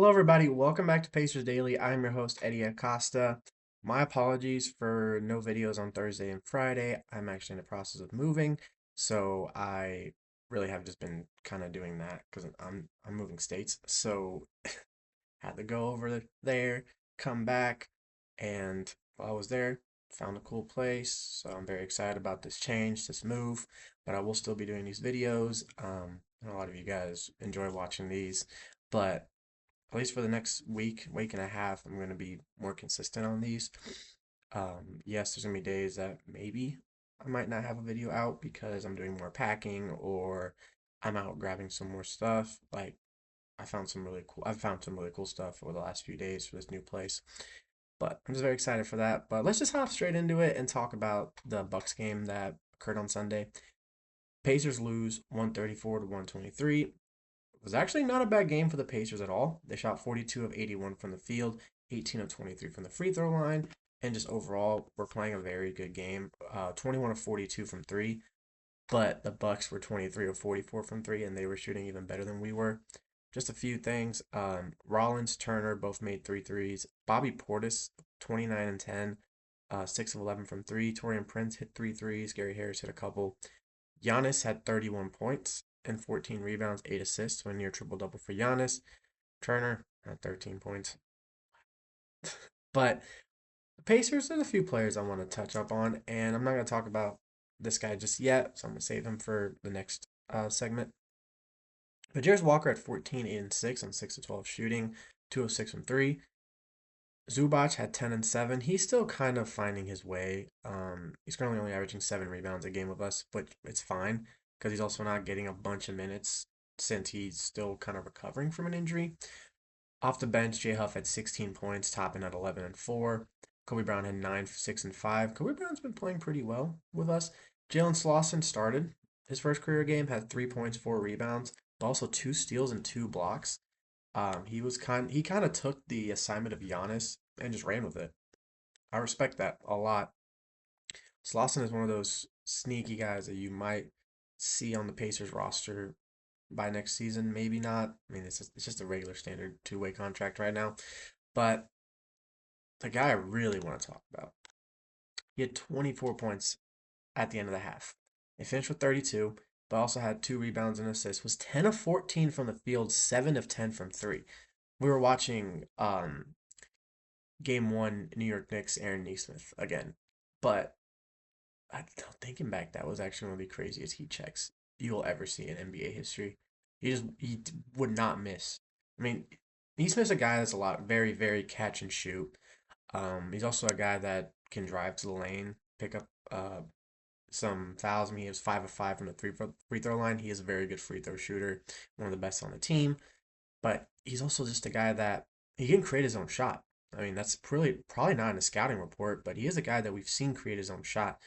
Hello, everybody. Welcome back to Pacers Daily. I'm your host, Hery Acosta. My apologies for no videos on Thursday and Friday. I'm actually in the process of moving, so I really have just been kind of doing that because I'm moving states. So had to go over there, come back, and while I was there, found a cool place. So I'm very excited about this change, this move. But I will still be doing these videos. And a lot of you guys enjoy watching these, but at least for the next week and a half, I'm going to be more consistent on these. Yes, there's going to be days that maybe I might not have a video out because I'm doing more packing or I'm out grabbing some more stuff. Like I've found some really cool stuff over the last few days for this new place. But I'm just very excited for that. But let's just hop straight into it and talk about the Bucks game that occurred on Sunday. Pacers lose 134 to 123. It was actually not a bad game for the Pacers at all. They shot 42 of 81 from the field, 18 of 23 from the free throw line, and just overall, we're playing a very good game. 21 of 42 from three, but the Bucks were 23 of 44 from three, and they were shooting even better than we were. Just a few things. Rollins, Turner both made three threes. Bobby Portis, 29 and 10, 6 of 11 from three. Torian Prince hit three threes. Gary Harris hit a couple. Giannis had 31 points and 14 rebounds, 8 assists, so a near triple double for Giannis. Turner had 13 points. But the Pacers, there's a few players I want to touch up on, and I'm not going to talk about this guy just yet, so I'm going to save him for the next segment. But Jarris Walker at 14, 8 and 6 on 6 of 12 shooting, 2 of 6 from 3. Zubac had 10 and 7. He's still kind of finding his way. He's currently only averaging 7 rebounds a game with us, but it's fine because he's also not getting a bunch of minutes since he's still kind of recovering from an injury. Off the bench, Jay Huff had 16 points, topping at 11 and 4. Kobe Brown had 9, 6 and 5. Kobe Brown's been playing pretty well with us. Jalen Slauson started his first career game, had 3 points, 4 rebounds, but also 2 steals and 2 blocks. He kind of took the assignment of Giannis and just ran with it. I respect that a lot. Slauson is one of those sneaky guys that you might see on the Pacers roster by next season. Maybe not. I mean, it's just a regular standard two-way contract right now. But the guy I really want to talk about, he had 24 points at the end of the half. They finished with 32, but also had 2 rebounds and assists. Was 10 of 14 from the field, 7 of 10 from three. We were watching game one, New York Knicks, Aaron Nesmith again. But thinking back, that was actually one of the craziest heat checks you'll ever see in NBA history. He would not miss. I mean, Nesmith's a guy that's a lot very catch and shoot. He's also a guy that can drive to the lane, pick up some fouls. I mean, he was 5 of 5 from the free throw line. He is a very good free throw shooter, one of the best on the team. But he's also just a guy that he can create his own shot. I mean, that's probably not in a scouting report, but he is a guy that we've seen create his own shot.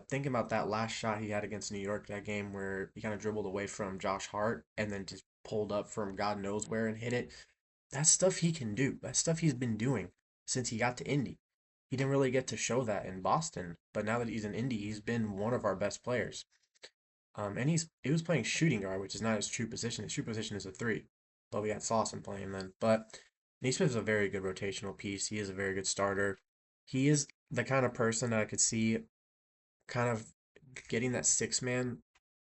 Thinking about that last shot he had against New York, that game where he kind of dribbled away from Josh Hart and then just pulled up from God knows where and hit it. That's stuff he can do. That's stuff he's been doing since he got to Indy. He didn't really get to show that in Boston, but now that he's in Indy, he's been one of our best players. And he was playing shooting guard, which is not his true position. His true position is a three, but we had Slauson playing then. But Naismith is a very good rotational piece. He is a very good starter. He is the kind of person that I could see kind of getting that six man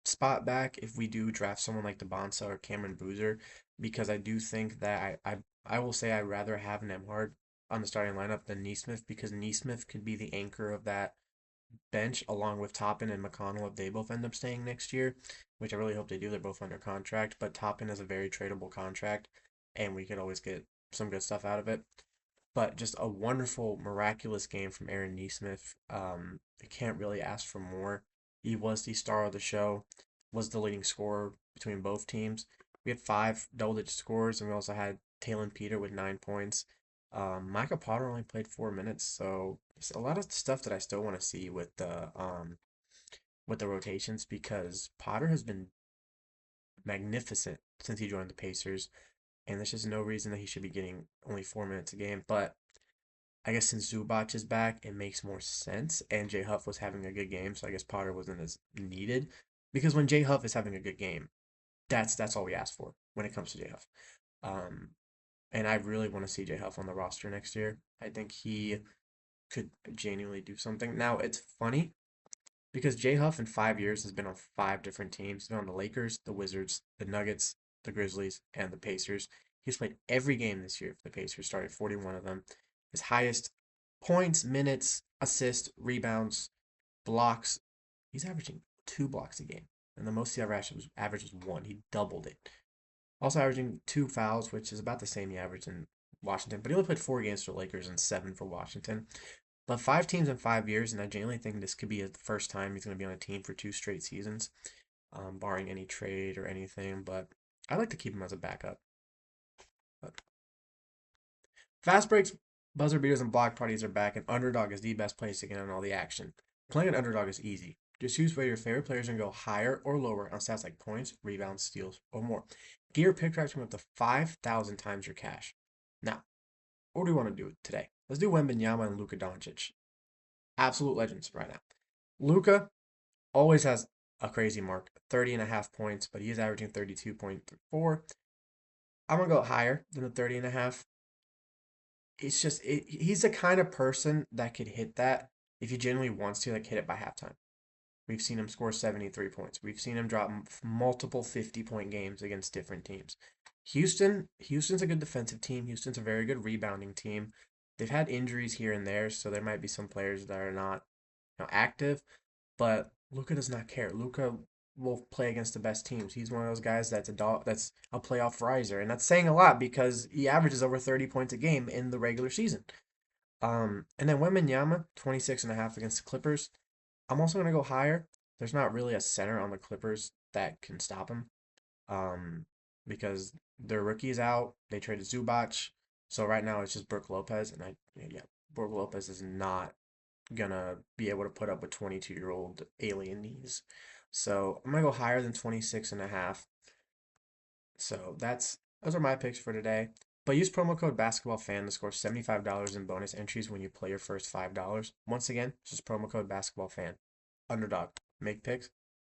spot back if we do draft someone like DeBonsa or Cameron Boozer, because I do think that I will say I'd rather have Nemhard on the starting lineup than Neesmith because Neesmith could be the anchor of that bench along with Toppin and McConnell if they both end up staying next year, which I really hope they do. They're both under contract, but Toppin is a very tradable contract, and we could always get some good stuff out of it. But just a wonderful, miraculous game from Aaron Neesmith. I can't really ask for more. He was the star of the show, was the leading scorer between both teams. We had 5 double-digit scores, and we also had Talon Peter with 9 points. Micah Potter only played 4 minutes, so there's a lot of stuff that I still want to see with the rotations because Potter has been magnificent since he joined the Pacers, and there's just no reason that he should be getting only 4 minutes a game. But I guess since Zubac is back, it makes more sense. And Jay Huff was having a good game, so I guess Potter wasn't as needed. Because when Jay Huff is having a good game, that's all we ask for when it comes to Jay Huff. Um, and I really want to see Jay Huff on the roster next year. I think he could genuinely do something. Now it's funny because Jay Huff in 5 years has been on five different teams. He's been on the Lakers, the Wizards, the Nuggets, the Grizzlies, and the Pacers. He's played every game this year for the Pacers, started 41 of them. His highest points, minutes, assists, rebounds, blocks. He's averaging 2 blocks a game. And the most he ever averaged was one. He doubled it. Also averaging 2 fouls, which is about the same he averaged in Washington. But he only played 4 games for the Lakers and 7 for Washington. But 5 teams in 5 years, and I genuinely think this could be the first time he's going to be on a team for 2 straight seasons, barring any trade or anything. But I like to keep him as a backup. But fast breaks, buzzer beaters, and block parties are back, and underdog is the best place to get in all the action. Playing an underdog is easy. Just choose whether your favorite players and go higher or lower on stats like points, rebounds, steals, or more. Gear pick drives from up to 5,000 times your cash. Now, what do we want to do today? Let's do Wembanyama and Luka Doncic. Absolute legends right now. Luka always has a crazy mark, 30.5 points, but he is averaging 32.4. I'm going to go higher than the 30.5. He's the kind of person that could hit that if he genuinely wants to, like hit it by halftime. We've seen him score 73 points. We've seen him drop multiple 50-point games against different teams. Houston's a good defensive team. Houston's a very good rebounding team. They've had injuries here and there, so there might be some players that are not active, but Luka does not care. Luka will play against the best teams. He's one of those guys that's a playoff riser, and that's saying a lot because he averages over 30 points a game in the regular season. And then Wembanyama, 26 and a half against the Clippers. I'm also going to go higher. There's not really a center on the Clippers that can stop him, because their rookie is out. They traded Zubac. So right now it's just Brook Lopez. And Brook Lopez is not going to be able to put up with 22-year-old alien knees. So I'm going to go higher than 26 and a half. So those are my picks for today. But use promo code BasketballFan to score $75 in bonus entries when you play your first $5. Once again, just promo code BasketballFan. Underdog. Make picks.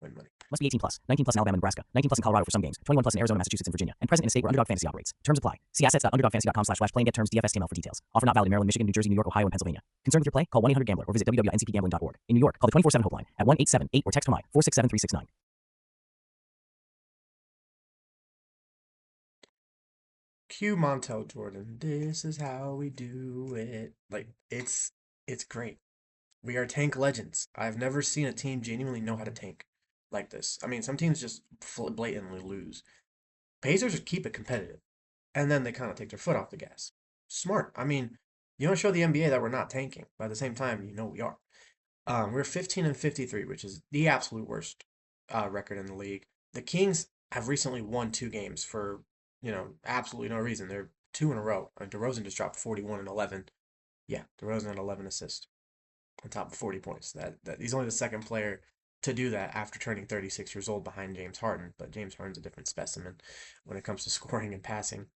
Win money. Must be 18 plus. 19 plus in Alabama and Nebraska. 19 plus in Colorado for some games. 21 plus in Arizona, Massachusetts, and Virginia. And present in a state where Underdog Fantasy operates. Terms apply. See assets.underdogfantasy.com/play and get terms DFSTML for details. Offer not valid in Maryland, Michigan, New Jersey, New York, Ohio, and Pennsylvania. Concerned with your play? Call 1-800-GAMBLER or visit www.ncpgambling.org. In New York, call the 24/7 helpline at 1-878 or text HOMI 467-369. Cue Montel Jordan. This is how we do it. Like it's great. We are tank legends. I've never seen a team genuinely know how to tank like this. I mean, some teams just blatantly lose. Pacers just keep it competitive, and then they kind of take their foot off the gas. Smart. I mean, you want to show the NBA that we're not tanking, but at the same time, we are. We're 15 and 53, which is the absolute worst record in the league. The Kings have recently won 2 games for absolutely no reason. They're two in a row. DeRozan just dropped 41 and 11. Yeah, DeRozan had 11 assists on top of 40 points. That he's only the second player to do that after turning 36 years old behind James Harden. But James Harden's a different specimen when it comes to scoring and passing.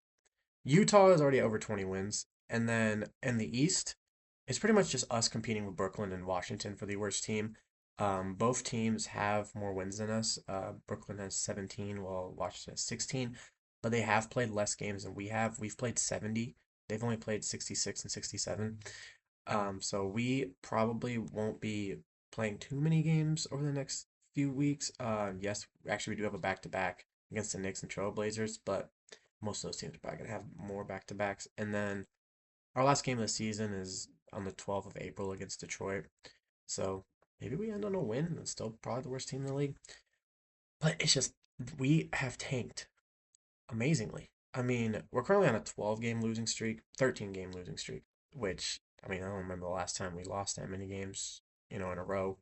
Utah is already over 20 wins. And then in the East, it's pretty much just us competing with Brooklyn and Washington for the worst team. Both teams have more wins than us. Brooklyn has 17, while Washington has 16. But they have played less games than we have. We've played 70. They've only played 66 and 67. So we probably won't be playing too many games over the next few weeks. Yes, actually, we do have a back-to-back against the Knicks and Trailblazers, but most of those teams are probably going to have more back-to-backs. And then our last game of the season is on the 12th of April against Detroit. So maybe we end on a win and it's still probably the worst team in the league. But it's just, we have tanked amazingly. I mean, we're currently on a 12-game losing streak, 13-game losing streak, which, I mean, I don't remember the last time we lost that many games, in a row,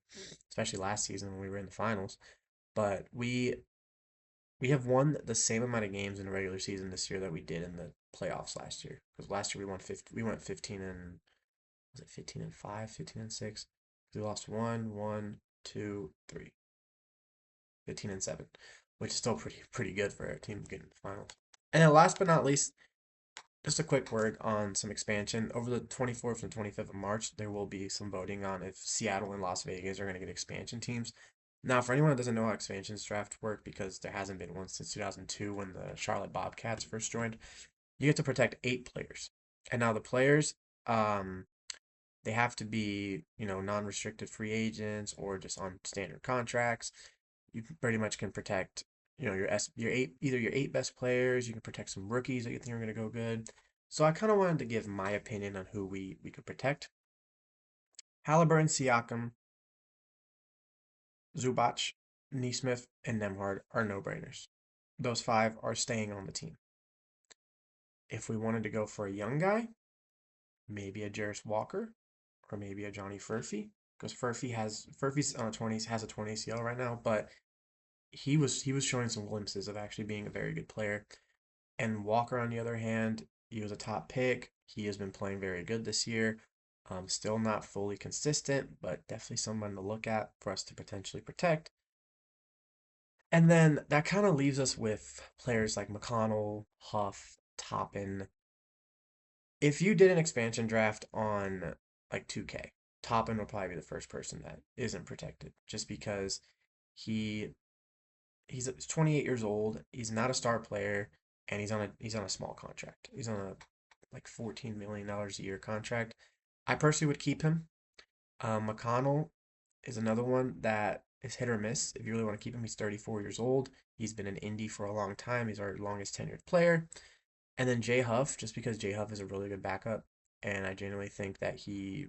especially last season when we were in the finals. But we have won the same amount of games in the regular season this year that we did in the playoffs last year. Because last year we went 15 and was it 15 and 5, 15 and 6? We lost 1, 2, 3. 15 and 7, which is still pretty good for a team getting to the finals. And then last but not least, just a quick word on some expansion. Over the 24th and 25th of March, there will be some voting on if Seattle and Las Vegas are going to get expansion teams. Now, for anyone that doesn't know how expansions draft work, because there hasn't been one since 2002 when the Charlotte Bobcats first joined, You get to protect 8 players. And now the players, um, they have to be, non-restricted free agents or just on standard contracts. You pretty much can protect, your eight, either your 8 best players. You can protect some rookies that you think are going to go good. So I kind of wanted to give my opinion on who we could protect. Halliburton, Siakam, Zubac, Neesmith, and Nemhard are no-brainers. Those 5 are staying on the team. If we wanted to go for a young guy, maybe a Jarris Walker or maybe a Johnny Furphy, because Furphy's on a 20 has a 20 ACL right now, but he was showing some glimpses of actually being a very good player. And Walker, on the other hand, he was a top pick. He has been playing very good this year. Still not fully consistent, but definitely someone to look at for us to potentially protect. And then that kind of leaves us with players like McConnell, Huff, Toppin. If you did an expansion draft on like 2K, Toppin will probably be the first person that isn't protected just because he he's 28 years old. He's not a star player, and he's on a small contract. He's on a like $14 million a year contract. I personally would keep him. McConnell is another one that is hit or miss. If you really want to keep him, he's 34 years old. He's been in Indy for a long time. He's our longest tenured player. And then Jay Huff, just because Jay Huff is a really good backup, and I genuinely think that he,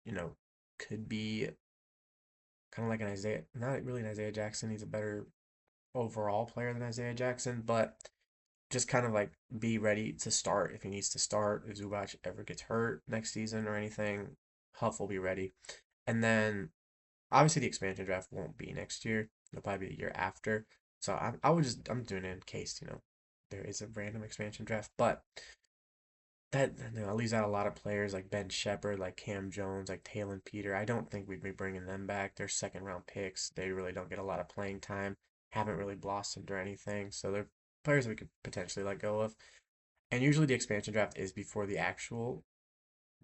you know, could be kind of like an Isaiah, not really an Isaiah Jackson. He's a better overall player than Isaiah Jackson, but just kind of like be ready to start if he needs to start. If Zubac ever gets hurt next season or anything, Huff will be ready. And then obviously the expansion draft won't be next year. It'll probably be the year after. So I'm doing it in case, there is a random expansion draft. But that leaves out a lot of players like Ben Shepherd, like Cam Jones, like Talon Peter. I don't think we'd be bringing them back. They're second round picks. They really don't get a lot of playing time. Haven't really blossomed or anything. So they're players that we could potentially let go of. And usually the expansion draft is before the actual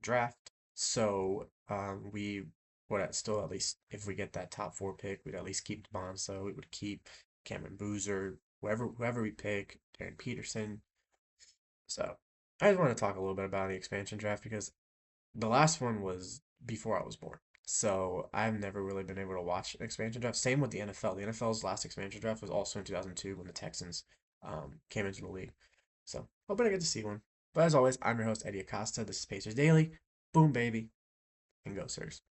draft. So we would still, at least if we get that top 4 pick, we'd at least keep Bonso. We would keep Cameron Boozer, whoever we pick, Darren Peterson. So I just want to talk a little bit about the expansion draft because the last one was before I was born. So I've never really been able to watch an expansion draft. Same with the NFL. The NFL's last expansion draft was also in 2002 when the Texans came into the league. So hoping I get to see one. But as always, I'm your host, Eddie Acosta. This is Pacers Daily. Boom, baby. And go, Sirs.